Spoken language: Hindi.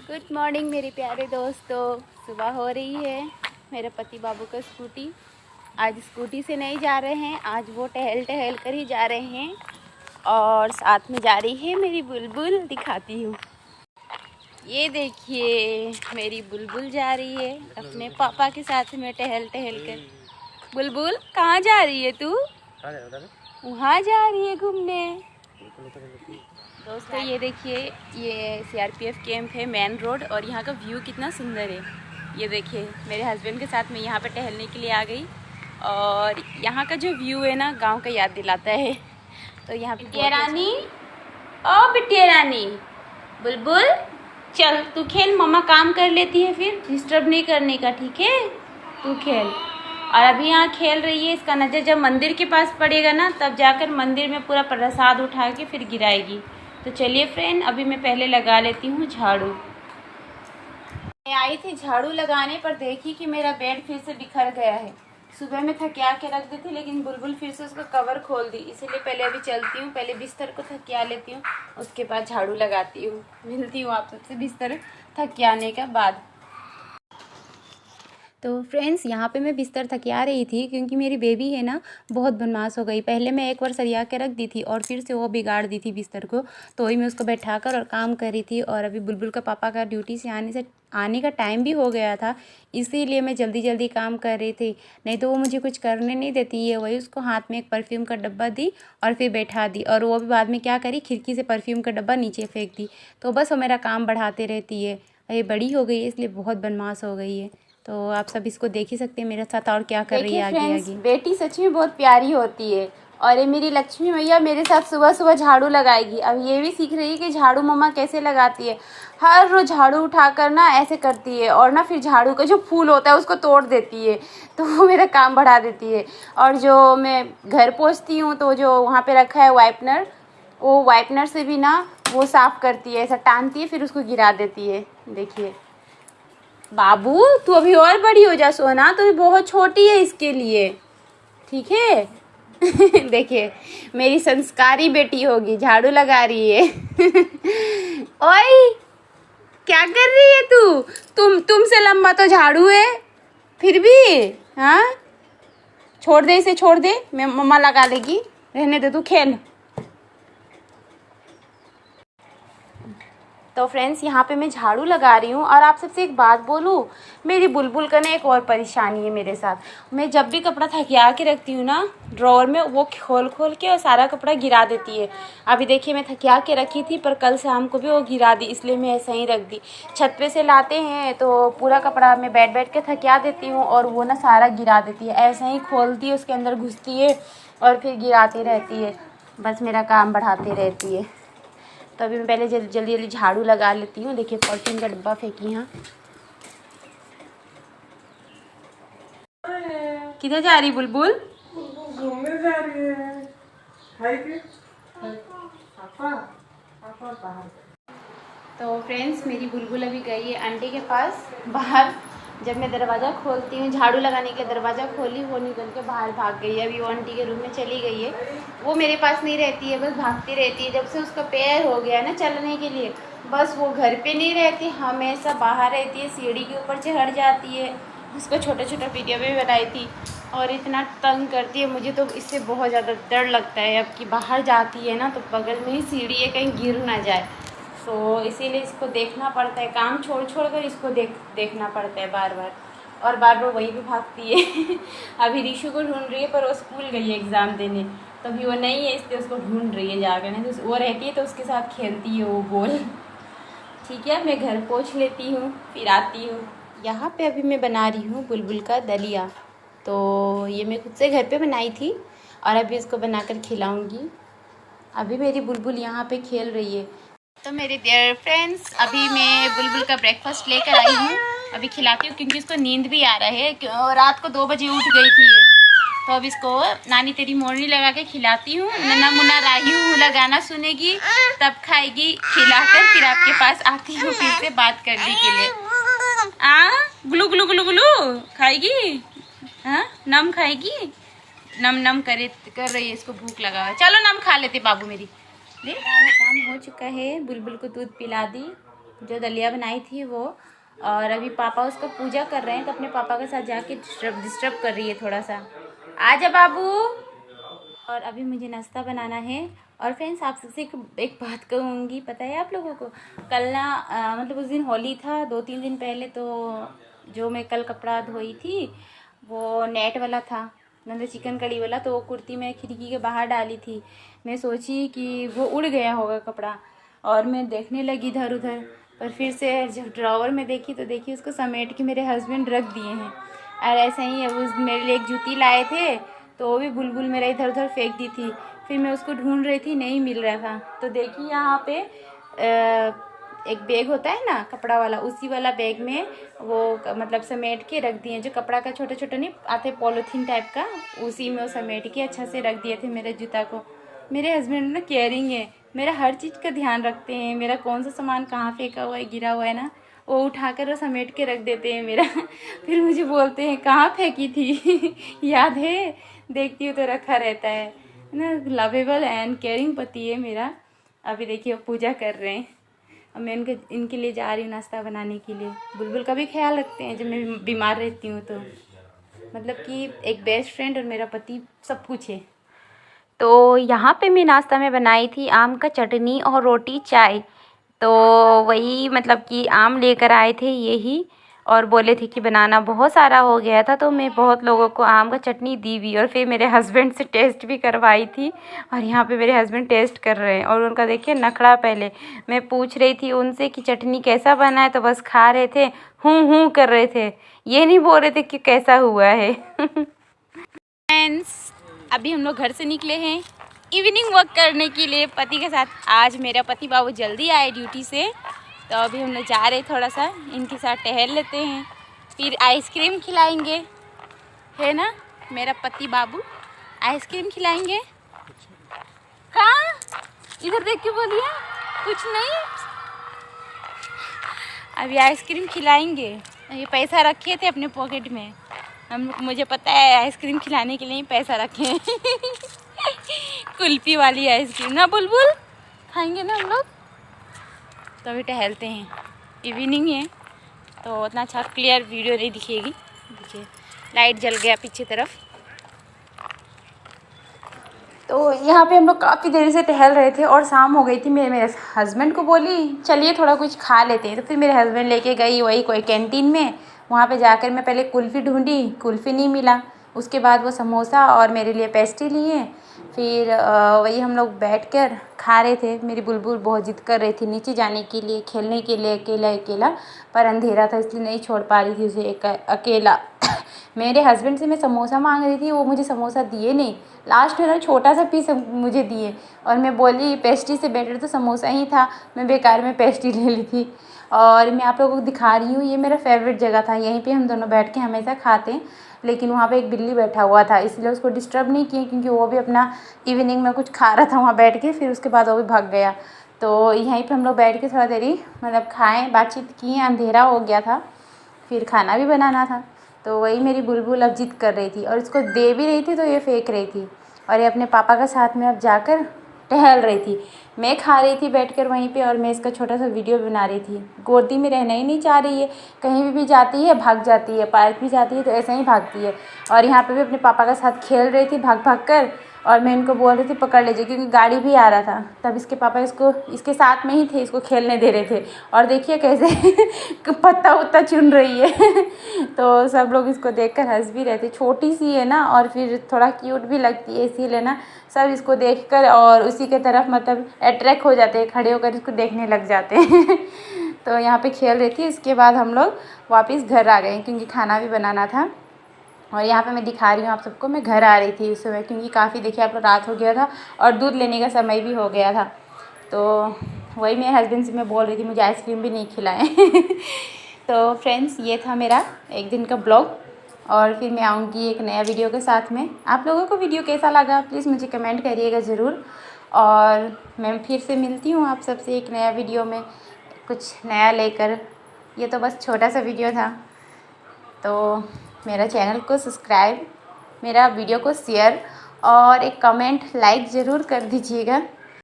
गुड मॉर्निंग मेरे प्यारे दोस्तों। सुबह हो रही है। मेरे पति बाबू का स्कूटी आज स्कूटी से नहीं जा रहे हैं, आज वो टहल टहल कर ही जा रहे हैं। और साथ में जा रही है मेरी बुलबुल, दिखाती हूँ। ये देखिए मेरी बुलबुल जा रही है अपने पापा के साथ में टहल टहल कर। बुलबुल कहाँ जा रही है तू? वहाँ जा रही है घूमने। दोस्तों ये देखिए, ये सीआरपीएफ कैंप है, मेन रोड, और यहाँ का व्यू कितना सुंदर है। ये देखिए मेरे हस्बैंड के साथ में यहाँ पे टहलने के लिए आ गई, और यहाँ का जो व्यू है ना गांव का याद दिलाता है। तो यहाँ पे बिटिया रानी, ओ बिटिया रानी, बुलबुल चल तू खेल, मम्मा काम कर लेती है, फिर डिस्टर्ब नहीं करने का, ठीक है? तू खेल। और अभी यहाँ खेल रही है। इसका नज़र जब मंदिर के पास पड़ेगा ना, तब जाकर मंदिर में पूरा प्रसाद उठा के फिर गिराएगी। तो चलिए फ्रेंड, अभी मैं पहले लगा लेती हूँ झाड़ू। मैं आई थी झाड़ू लगाने पर देखी कि मेरा बेड फिर से बिखर गया है। सुबह में थकिया के रख दी थी, लेकिन बुलबुल फिर से उसका कवर खोल दी, इसीलिए पहले अभी चलती हूँ, पहले बिस्तर को थकिया लेती हूँ, उसके बाद झाड़ू लगाती हूँ। मिलती हूँ आप सबसे बिस्तर थकियाने के बाद। तो फ्रेंड्स यहाँ पे मैं बिस्तर थकिया रही थी, क्योंकि मेरी बेबी है ना बहुत बदमाश हो गई। पहले मैं एक बार सरिया के रख दी थी और फिर से वो बिगाड़ दी थी बिस्तर को, तो वही मैं उसको बैठाकर और काम कर रही थी। और अभी बुलबुल का पापा का ड्यूटी से आने का टाइम भी हो गया था, इसीलिए मैं जल्दी जल्दी काम कर रही थी, नहीं तो वो मुझे कुछ करने नहीं देती है। वही उसको हाथ में एक परफ्यूम का डब्बा दी और फिर बैठा दी, और वो भी बाद में क्या करी, खिड़की से परफ्यूम का डब्बा नीचे फेंक दी। तो बस वो मेरा काम बढ़ाते रहती है। ये बड़ी हो गई है इसलिए बहुत बदमाश हो गई है। तो आप सब इसको देख ही सकते हैं मेरे साथ और क्या कर रही है आगे आगे। बेटी सच में बहुत प्यारी होती है, और ये मेरी लक्ष्मी मैया मेरे साथ सुबह सुबह झाड़ू लगाएगी। अब ये भी सीख रही है कि झाड़ू मम्मा कैसे लगाती है। हर रोज झाड़ू उठाकर ना ऐसे करती है, और ना फिर झाड़ू का जो फूल होता है उसको तोड़ देती है, तो वो मेरा काम बढ़ा देती है। और जो मैं घर पोंछती हूँ, तो जो वहाँ पे रखा है वाइपनर, वो वाइपनर से भी ना वो साफ़ करती है, ऐसा टानती है फिर उसको गिरा देती है। देखिए बाबू, तू अभी और बड़ी हो जा सोना, तू बहुत छोटी है इसके लिए, ठीक है? देखिए मेरी संस्कारी बेटी होगी, झाड़ू लगा रही है। ओए क्या कर रही है तू? तुमसे लंबा तो झाड़ू है, फिर भी। हाँ छोड़ दे इसे, छोड़ दे, मैं मम्मा लगा लेगी, रहने दे, तू खेल। तो फ्रेंड्स यहाँ पे मैं झाड़ू लगा रही हूँ, और आप सबसे एक बात बोलूँ, मेरी बुलबुल का ना एक और परेशानी है मेरे साथ। मैं जब भी कपड़ा थकिया के रखती हूँ ना ड्रॉअर में, वो खोल खोल के और सारा कपड़ा गिरा देती है। अभी देखिए मैं थकिया के रखी थी, पर कल शाम को भी वो गिरा दी, इसलिए मैं ऐसा ही रख दी। छत पे से लाते हैं तो पूरा कपड़ा मैं बैठ बैठ के थकिया देती हूँ, और वो ना सारा गिरा देती है। ऐसा ही खोलती है, उसके अंदर घुसती है और फिर गिराती रहती है, बस मेरा काम बढ़ाती रहती है। तो अभी मैं पहले जल्दी जल्दी झाड़ू लगा लेती हूँ। देखिए परफ्यूम का डब्बा फेंकी यहाँ। किधर जा रही बुलबुल? घूमने जा रही है। पापा पापा बाहर। तो फ्रेंड्स मेरी बुलबुल अभी गई है आंटी के पास बाहर। जब मैं दरवाज़ा खोलती हूँ, झाड़ू लगाने के लिए दरवाज़ा खोली, वो निकल के बाहर भाग गई है। अभी वो आंटी के रूम में चली गई है। वो मेरे पास नहीं रहती है, बस भागती रहती है। जब से उसका पैर हो गया ना चलने के लिए, बस वो घर पे नहीं रहती, हमेशा बाहर रहती है, सीढ़ी के ऊपर चढ़ जाती है। उसको छोटा छोटा वीडियो भी बनाई थी, और इतना तंग करती है, मुझे तो इससे बहुत ज़्यादा डर लगता है। अब कि बाहर जाती है ना, तो बगल में ही सीढ़ी है, कहीं गिर ना जाए, तो इसीलिए इसको देखना पड़ता है। काम छोड़ छोड़ कर इसको देखना पड़ता है बार बार, और बार बार वही भी भागती है। अभी ऋषु को ढूंढ रही है, पर वो स्कूल गई है एग्ज़ाम देने, तो अभी वो नहीं है, इसलिए उसको ढूंढ रही है जाकर। नहीं तो वो रहती है तो उसके साथ खेलती है वो बॉल। ठीक है, मैं घर पोंछ लेती हूँ, फिर आती हूँ। यहाँ पे अभी मैं बना रही हूँ बुलबुल का दलिया। तो ये मैं खुद से घर पे बनाई थी, और अभी इसको बनाकर खिलाऊँगी। अभी मेरी बुलबुल यहाँ पे खेल रही है। तो मेरे डियर फ्रेंड्स, अभी मैं बुलबुल का ब्रेकफास्ट लेकर आई हूँ, अभी खिलाती हूँ, क्योंकि इसको नींद भी आ रहा है। रात को 2 बजे उठ गई थी ये, तो अब इसको नानी तेरी मोरनी लगा के खिलाती हूँ। नन्ना मुन्ना राही हूँ गाना सुनेगी, तब खाएगी, खिलाकर फिर आपके पास आती हूँ फिर से बात करने के लिए। ग्लू ग्लू ग्लू ग्लू खाएगी, हाँ नम खाएगी, नम नम कर रही है, इसको भूख लगा है। चलो नम खा लेते बाबू मेरी। काम हो चुका है, बुलबुल को दूध पिला दी, जो दलिया बनाई थी वो। और अभी पापा उसका पूजा कर रहे हैं, तो अपने पापा के साथ जाके डिस्टर्ब कर रही है थोड़ा सा। आजा बाबू। और अभी मुझे नाश्ता बनाना है। और फ्रेंड्स, आप सबसे एक बात कहूँगी, पता है आप लोगों को, कल ना मतलब उस दिन होली था 2-3 दिन पहले, तो जो मैं कल कपड़ा धोई थी वो नेट वाला था, मतलब चिकन कड़ी वाला। तो वो कुर्ती मैं खिड़की के बाहर डाली थी। मैं सोची कि वो उड़ गया होगा कपड़ा, और मैं देखने लगी इधर उधर, पर फिर से जब ड्रॉवर में देखी तो देखी उसको समेट के मेरे हस्बैंड रख दिए हैं। और ऐसे ही अब उस मेरे लिए एक जूती लाए थे, तो वो भी बुलबुल मेरा इधर उधर फेंक दी थी। फिर मैं उसको ढूंढ रही थी, नहीं मिल रहा था। तो देखिए यहाँ पे एक बैग होता है ना कपड़ा वाला, उसी वाला बैग में वो मतलब समेट के रख दिए, जो कपड़ा का छोटा छोटा नहीं आते पॉलीथीन टाइप का, उसी में वो समेट के अच्छा से रख दिए थे मेरे जूता को। मेरे हस्बैंड ना केयरिंग है, मेरा हर चीज़ का ध्यान रखते हैं। मेरा कौन सा सामान कहाँ फेंका हुआ है, गिरा हुआ है ना, वो उठाकर वो समेट के रख देते हैं मेरा। फिर मुझे बोलते हैं कहाँ फेंकी थी याद है? देखती हूँ तो रखा रहता है ना। लवेबल एंड केयरिंग पति है मेरा। अभी देखिए वो पूजा कर रहे हैं। अब मैं इनके लिए जा रही हूँ नाश्ता बनाने के लिए। बुलबुल का भी ख्याल रखते हैं जब मैं बीमार रहती हूँ, तो मतलब कि एक बेस्ट फ्रेंड और मेरा पति सब कुछ है। तो यहाँ पे मैं नाश्ता में बनाई थी आम का चटनी और रोटी चाय। तो वही मतलब कि आम लेकर आए थे यही, और बोले थे कि बनाना, बहुत सारा हो गया था, तो मैं बहुत लोगों को आम का चटनी दी भी, और फिर मेरे हस्बैंड से टेस्ट भी करवाई थी। और यहाँ पे मेरे हस्बैंड टेस्ट कर रहे हैं, और उनका देखिए नखड़ा। पहले मैं पूछ रही थी उनसे कि चटनी कैसा बना है, तो बस खा रहे थे, हूँ कर रहे थे, ये नहीं बोल रहे थे कि कैसा हुआ है। फ्रेंड्स, अभी हम लोग घर से निकले हैं इवनिंग वॉक करने के लिए पति के साथ। आज मेरा पति बाबू जल्दी आए ड्यूटी से, तो अभी हम लोग जा रहे थोड़ा सा इनके साथ टहल लेते हैं, फिर आइसक्रीम खिलाएंगे, है ना मेरा पति बाबू? आइसक्रीम खिलाएंगे। कहाँ? इधर देख के बोलिए। कुछ नहीं, अभी आइसक्रीम खिलाएंगे। ये पैसा रखे थे अपने पॉकेट में, मुझे पता है आइसक्रीम खिलाने के लिए पैसा रखे हैं। कुल्फी वाली आइसक्रीम ना बुलबुल, खाएंगे ना हम लोग। तो अभी टहलते हैं, इवनिंग है तो उतना अच्छा क्लियर वीडियो नहीं दिखेगी। देखिए लाइट जल गया पीछे तरफ। तो यहाँ पे हम लोग काफ़ी देर से टहल रहे थे और शाम हो गई थी। मेरे हस्बैंड को बोली चलिए थोड़ा कुछ खा लेते हैं, तो फिर मेरे हस्बैंड लेके गई वही कोई कैंटीन में। वहाँ पे जाकर मैं पहले कुल्फ़ी ढूंढी, कुल्फ़ी नहीं मिला। उसके बाद वो समोसा और मेरे लिए पेस्ट्री लिए। फिर वही हम लोग बैठकर खा रहे थे। मेरी बुलबुल बहुत ज़िद कर रही थी नीचे जाने के लिए, खेलने के लिए अकेला अकेला, पर अंधेरा था इसलिए नहीं छोड़ पा रही थी उसे अकेला। मेरे हस्बैंड से मैं समोसा मांग रही थी, वो मुझे समोसा दिए नहीं। लास्ट में ना छोटा सा पीस मुझे दिए, और मैं बोली पेस्ट्री से बेटर तो समोसा ही था, मैं बेकार में पेस्ट्री ले ली थी। और मैं आप लोगों को दिखा रही हूँ, ये मेरा फेवरेट जगह था, यहीं पे हम दोनों बैठ के हमेशा खाते हैं। लेकिन वहाँ पे एक बिल्ली बैठा हुआ था, इसलिए उसको डिस्टर्ब नहीं किए, क्योंकि वो भी अपना इवनिंग में कुछ खा रहा था वहाँ बैठ के। फिर उसके बाद वो भी भाग गया। तो यहीं पर हम लोग बैठ के थोड़ा देरी मतलब खाएँ, बातचीत किए, अंधेरा हो गया था, फिर खाना भी बनाना था। तो वही मेरी बुलबुल अब जिद कर रही थी, और इसको दे भी रही थी तो ये फेंक रही थी, और ये अपने पापा का साथ में अब जाकर टहल रही थी। मैं खा रही थी बैठकर वहीं पे, और मैं इसका छोटा सा वीडियो बना रही थी। गोदी में रहना ही नहीं चाह रही है, कहीं भी जाती है भाग जाती है, पार्क भी जाती है तो ऐसे ही भागती है। और यहाँ पे भी अपने पापा के साथ खेल रही थी भाग भाग कर, और मैं इनको बोल रही थी पकड़ लीजिए, क्योंकि गाड़ी भी आ रहा था। तब इसके पापा इसको इसके साथ में ही थे, इसको खेलने दे रहे थे। और देखिए कैसे पत्ता उत्ता चुन रही है। तो सब लोग इसको देखकर हंस भी रहे थे, छोटी सी है ना, और फिर थोड़ा क्यूट भी लगती है, इसीलिए ना सब इसको देखकर और उसी के तरफ मतलब अट्रैक्ट हो जाते हैं, खड़े होकर इसको देखने लग जाते हैं। तो यहाँ पे खेल रही थी। इसके बाद हम लोग वापस घर आ गए, क्योंकि खाना भी बनाना था। और यहाँ पे मैं दिखा रही हूँ आप सबको, मैं घर आ रही थी उस समय, क्योंकि काफ़ी देखिए आप लोग रात हो गया था और दूध लेने का समय भी हो गया था। तो वही मेरे हस्बैंड से मैं बोल रही थी मुझे आइसक्रीम भी नहीं खिलाएं। तो फ्रेंड्स, ये था मेरा एक दिन का ब्लॉग, और फिर मैं आऊँगी एक नया वीडियो के साथ में। आप लोगों को वीडियो कैसा लगा प्लीज़ मुझे कमेंट करिएगा ज़रूर। और मैं फिर से मिलती हूँ आप सबसे एक नया वीडियो में कुछ नया लेकर। ये तो बस छोटा सा वीडियो था, तो मेरा चैनल को सब्सक्राइब, मेरा वीडियो को शेयर और एक कमेंट लाइक ज़रूर कर दीजिएगा।